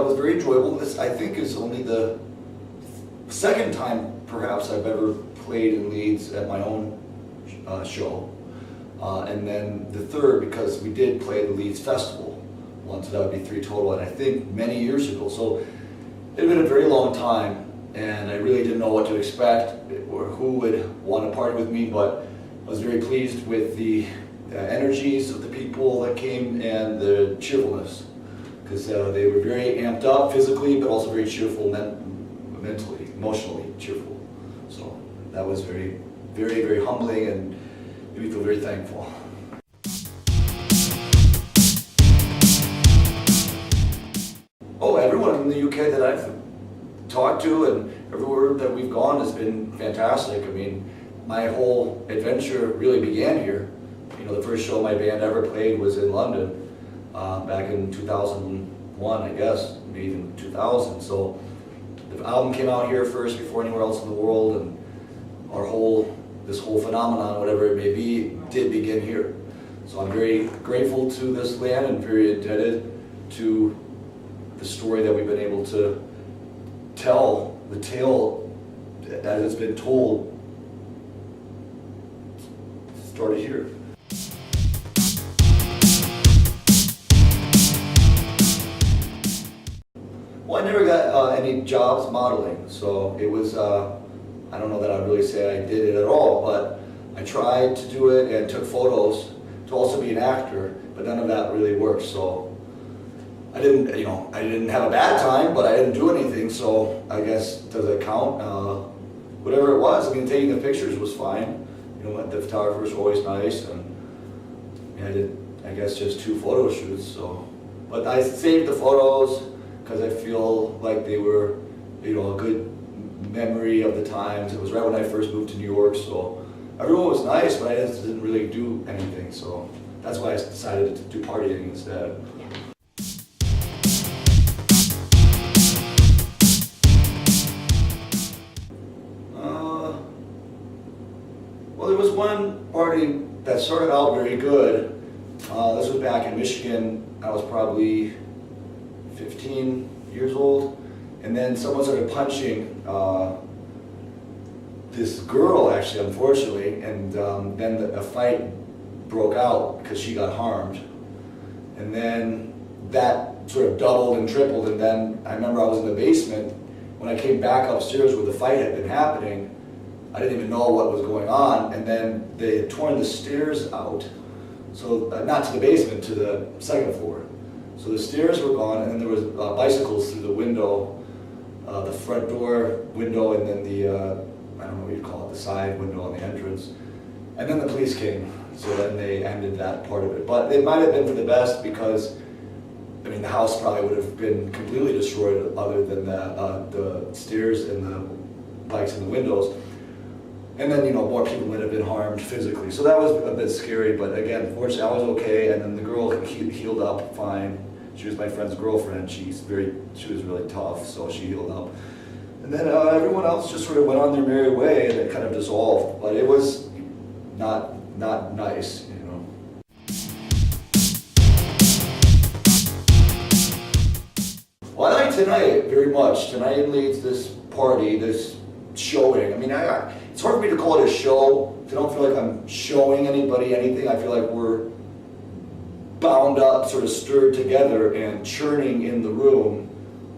was very enjoyable. This, I think, is only the second time, perhaps, I've ever played in Leeds at my own show. And then the third, because we did play the Leeds Festival once, that would be 3 total, and I think many years ago. So it had been a very long time, and I really didn't know what to expect or who would want to party with me, but I was very pleased with the energies of the people that came and the cheerfulness, because they were very amped up physically, but also very cheerful mentally, emotionally cheerful. So that was very, very, very humbling and made me feel very thankful. Oh, everyone in the UK that I've talked to and everywhere that we've gone has been fantastic. I mean, my whole adventure really began here. You know, the first show my band ever played was in London back in 2001, I guess, maybe even 2000. So the album came out here first before anywhere else in the world, and this whole phenomenon, whatever it may be, did begin here. So I'm very grateful to this land and very indebted to the story that we've been able to tell, the tale as it's been told started here. Well, I never got any jobs modeling, so it was, I don't know that I'd really say I did it at all, but I tried to do it and took photos to also be an actor, but none of that really worked. So I didn't have a bad time, but I didn't do anything, so I guess, does it count? Whatever it was, I mean, taking the pictures was fine. You know, the photographers were always nice, and I did, I guess, just 2 photo shoots, so. But I saved the photos because I feel like they were, you know, a good memory of the times. It was right when I first moved to New York, so everyone was nice, but I just didn't really do anything, so that's why I decided to do partying instead. Well, there was one party that started out very good. This was back in Michigan. I was probably 15 years old. And then someone started punching this girl, actually, unfortunately. And then a fight broke out because she got harmed. And then that sort of doubled and tripled. And then I remember I was in the basement. When I came back upstairs where the fight had been happening, I didn't even know what was going on, and then they had torn the stairs out, so not to the basement, to the second floor. So the stairs were gone, and then there was bicycles through the window, the front door window, and then the, I don't know what you'd call it, the side window on the entrance. And then the police came, so then they ended that part of it. But it might have been for the best, because, I mean, the house probably would have been completely destroyed other than the stairs and the bikes and the windows. And then, you know, more people might have been harmed physically. So that was a bit scary, but again, fortunately I was okay, and then the girl healed up fine. She was my friend's girlfriend. She was really tough, so she healed up. And then everyone else just sort of went on their merry way, and it kind of dissolved. But it was not nice, you know. Well, I like tonight very much. Tonight in Leeds, this party, this showing. I mean, it's hard for me to call it a show. I don't feel like I'm showing anybody anything. I feel like we're bound up, sort of stirred together and churning in the room,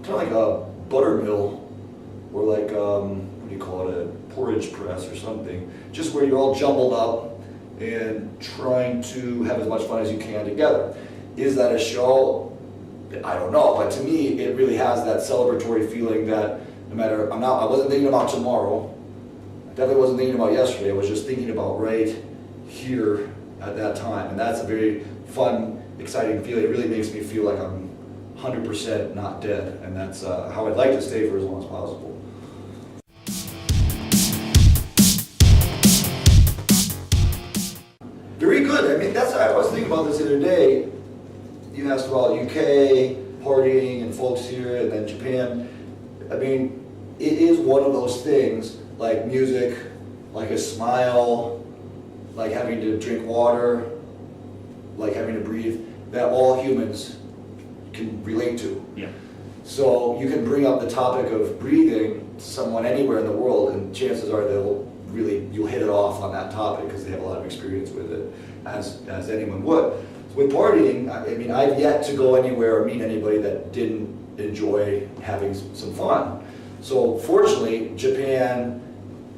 kind of like a buttermill, or like, what do you call it, a porridge press or something, just where you're all jumbled up and trying to have as much fun as you can together. Is that a show? I don't know, but to me, it really has that celebratory feeling that no matter, I wasn't thinking about tomorrow, I definitely wasn't thinking about yesterday, I was just thinking about right here at that time. And that's a very fun, exciting feeling. It really makes me feel like I'm 100% not dead. And that's how I'd like to stay for as long as possible. Very good. I mean, I was thinking about this the other day. You asked about UK, partying, and folks here, and then Japan. I mean, it is one of those things, like music, like a smile, like having to drink water, like having to breathe, that all humans can relate to. Yeah. So you can bring up the topic of breathing to someone anywhere in the world, and chances are you'll hit it off on that topic because they have a lot of experience with it, as anyone would. So with partying, I mean, I've yet to go anywhere or meet anybody that didn't enjoy having some fun. So fortunately, Japan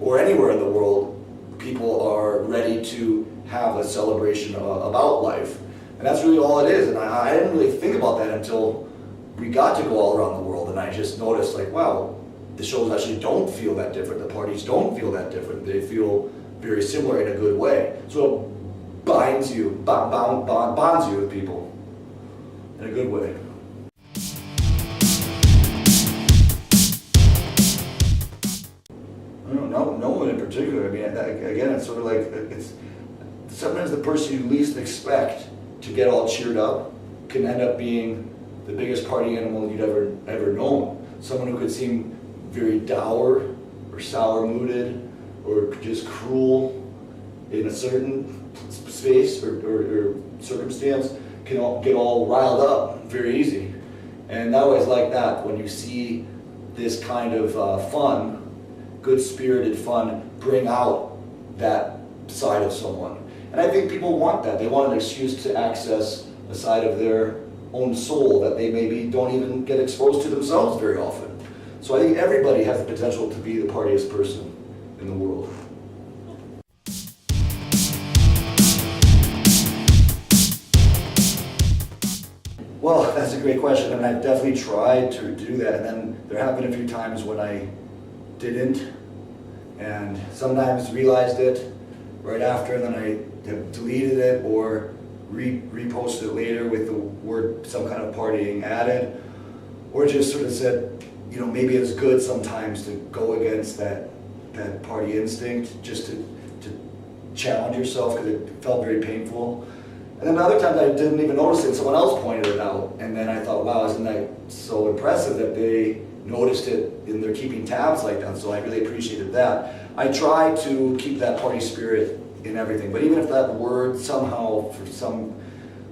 or anywhere in the world, people are ready to have a celebration about life. And that's really all it is. And I didn't really think about that until we got to go all around the world, and I just noticed, like, wow, the shows actually don't feel that different. The parties don't feel that different. They feel very similar in a good way. So it bonds you with people in a good way. No one in particular. I mean, again, it's sort of like, it's sometimes the person you least expect to get all cheered up can end up being the biggest party animal you'd ever known. Someone who could seem very dour or sour-mooded or just cruel in a certain space or circumstance can get all riled up very easy. And I always like that when you see this kind of fun, good-spirited fun, bring out that side of someone. And I think people want that. They want an excuse to access a side of their own soul that they maybe don't even get exposed to themselves very often. So I think everybody has the potential to be the partiest person in the world. Well, that's a great question, and I've definitely tried to do that, and then there have been a few times when I didn't, and sometimes realized it right after, and then I have deleted it or reposted it later with the word some kind of partying added, or just sort of said, you know, maybe it's good sometimes to go against that party instinct, just to challenge yourself, because it felt very painful. And then other times I didn't even notice it, someone else pointed it out, and then I thought, wow, isn't that so impressive that they noticed it and they're keeping tabs like that, so I really appreciated that. I try to keep that party spirit in everything, but even if that word somehow, for some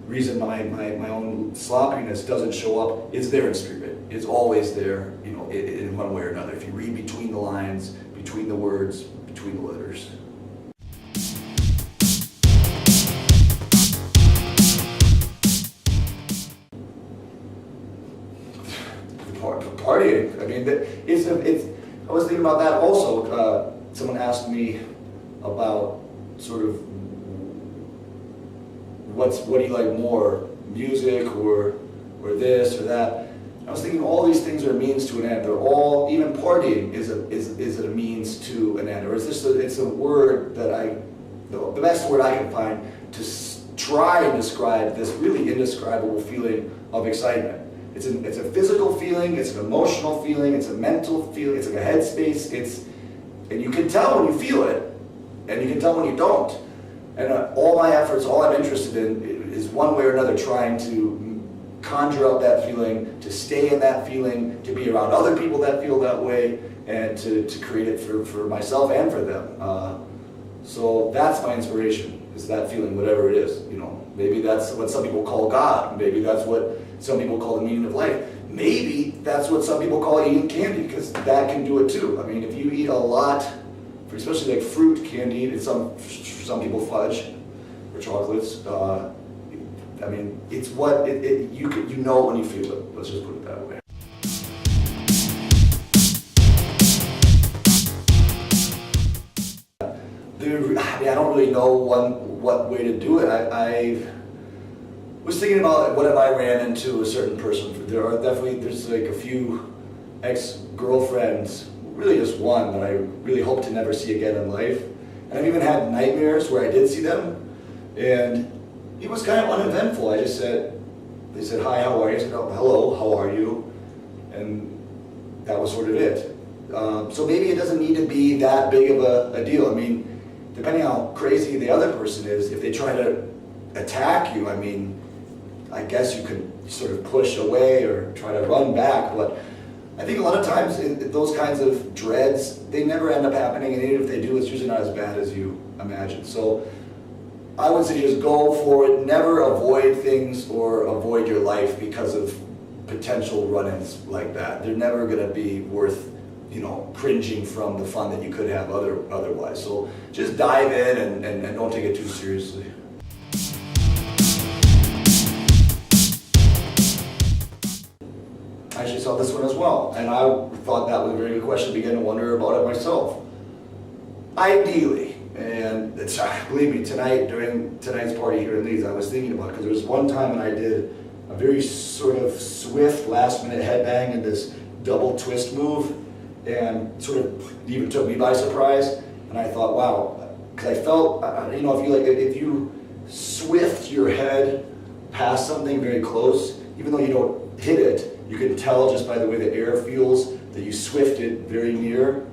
reason, my own sloppiness doesn't show up, it's there in spirit. It's always there, you know, in one way or another. If you read between the lines, between the words, between the letters. Partying. I mean, I was thinking about that also. Someone asked me about sort of what do you like more, music or this or that. I was thinking all these things are means to an end. They're all, even partying is a means to an end, or it's a word that the best word I can find to try and describe this really indescribable feeling of excitement. It's a physical feeling, it's an emotional feeling, it's a mental feeling, it's like a headspace, and you can tell when you feel it, and you can tell when you don't. And all my efforts, all I'm interested in is one way or another trying to conjure up that feeling, to stay in that feeling, to be around other people that feel that way, and to create it for myself and for them. So that's my inspiration, is that feeling, whatever it is. You know, maybe that's what some people call God, maybe that's what some people call the meaning of life. Maybe that's what some people call eating candy, because that can do it too. I mean, if you eat a lot, especially like fruit, candy, and for some people fudge or chocolates. I mean, it's what you know when you feel it. Let's just put it that way. I don't really know what way to do it. I was thinking about what if I ran into a certain person. There's like a few ex-girlfriends, really just one, that I really hope to never see again in life. And I've even had nightmares where I did see them, and it was kind of uneventful. They said, hi, how are you? I said, oh, hello, how are you? And that was sort of it. So maybe it doesn't need to be that big of a deal. I mean, depending on how crazy the other person is, if they try to attack you, I mean, I guess you could sort of push away or try to run back, but I think a lot of times those kinds of dreads, they never end up happening, and even if they do, it's usually not as bad as you imagine. So I would say just go for it, never avoid things or avoid your life because of potential run-ins like that. They're never gonna be worth, cringing from the fun that you could have otherwise. So just dive in and don't take it too seriously. I actually saw this one as well, and I thought that was a very good question, began to wonder about it myself. Ideally, and believe me, tonight, during tonight's party here in Leeds, I was thinking about it, because there was one time when I did a very sort of swift last-minute headbang and this double twist move, and sort of even took me by surprise, and I thought, wow, because I felt, if you swift your head past something very close, even though you don't hit it, you can tell just by the way the air feels that you swifted very near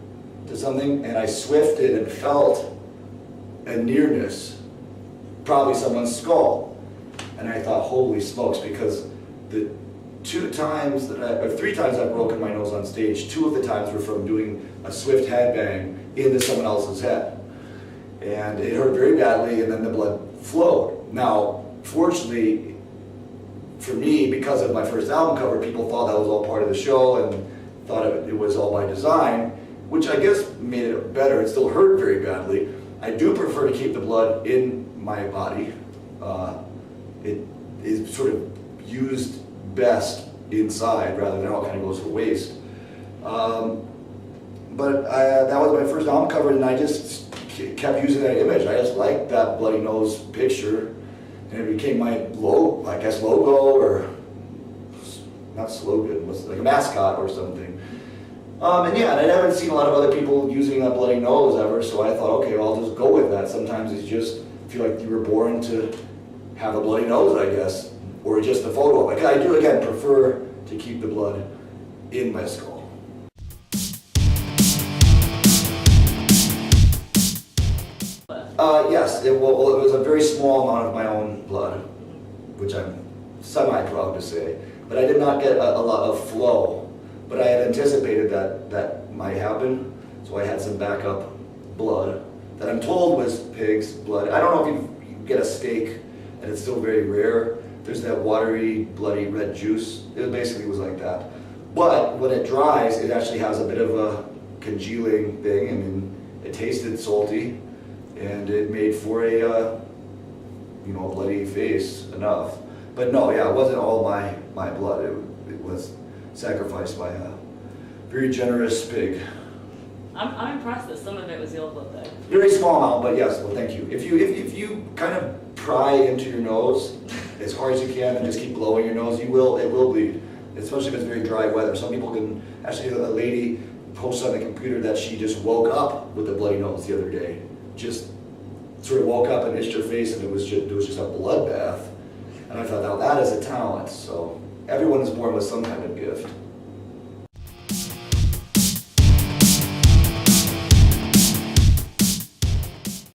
to something, and I swifted and felt a nearness, probably someone's skull. And I thought, holy smokes, because the 3 times I've broken my nose on stage, 2 of the times were from doing a swift headbang into someone else's head. And it hurt very badly, and then the blood flowed. Now, fortunately, for me, because of my first album cover, people thought that was all part of the show and thought it was all by design, which I guess made it better. It still hurt very badly. I do prefer to keep the blood in my body. It is sort of used best inside rather than all kind of goes to waste. But that was my first album cover, and I just kept using that image. I just liked that bloody nose picture, and it became my logo, or not slogan, was like a mascot or something. And I haven't seen a lot of other people using that bloody nose ever, so I thought, okay, well, I'll just go with that. Sometimes you just feel like you were born to have a bloody nose, I guess, or just a photo of it. I do, again, prefer to keep the blood in my skull. Yes, it was a very small amount of my own blood, which I'm semi-proud to say, but I did not get a lot of flow, but I had anticipated that might happen, so I had some backup blood that I'm told was pig's blood. I don't know if you get a steak, and it's still very rare. There's that watery, bloody red juice. It basically was like that. But when it dries, it actually has a bit of a congealing thing. I mean, it tasted salty, and it made for a bloody face enough. But no, it wasn't all my blood. It was sacrificed by a very generous pig. I'm impressed that some of it was your blood, though. Very small amount, but yes. Well, thank you. If you kind of pry into your nose as hard as you can and just keep blowing your nose, it will bleed. Especially if it's very dry weather. Some people can. Actually, a lady posted on the computer that she just woke up with a bloody nose the other day. Just sort of woke up and itched her face, and it was just a bloodbath. And I thought, now that is a talent. So everyone is born with some kind of gift.